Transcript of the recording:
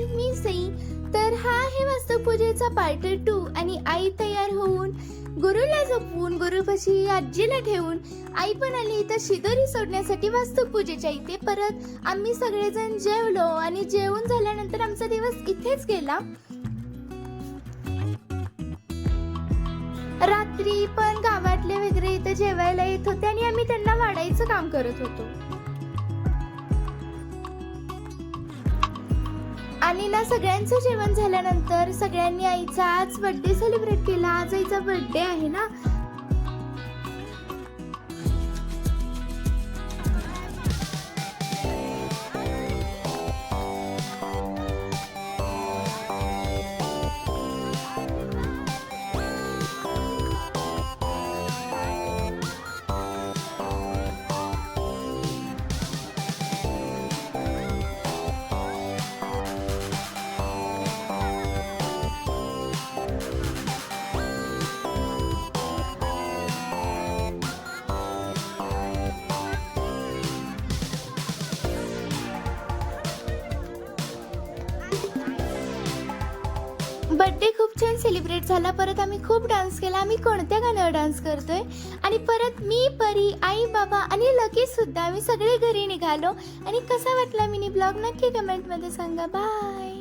मी सई. तर हा आहे वास्तुपूजेचा पार्ट 2 आणि आई तयार होऊन गुरुला झोपवून गुरुपाशी आजीला ठेवून आई पण आली इथं शिदोरी सोडण्यासाठी वास्तुपूजेच्या इथे. परत आम्ही सगळेजण जेवलो आणि जेवून झाल्यानंतर आमचा दिवस इथेच गेला. रात्री पण गावातले वगैरे इथं जेवायला येत होते आणि आम्ही त्यांना वाढायचं काम करत होतो. आणि ना सगळ्यांचं जेवण झाल्यानंतर सगळ्यांनी आईचा आज बर्थडे सेलिब्रेट केला. आज आईचा बर्थडे आहे ना. बर्थडे खूप छान सेलिब्रेट झाला. परत आम्ही खूप डान्स केला. आम्ही कोणत्या गाण्यावर डान्स करतोय आणि परत मी, परी, आई, बाबा आणि लकी सुद्धा आम्ही सगळे घरी निघालो. आणि कसा वाटला मिनी ब्लॉग नक्की कमेंटमध्ये सांगा. बाय.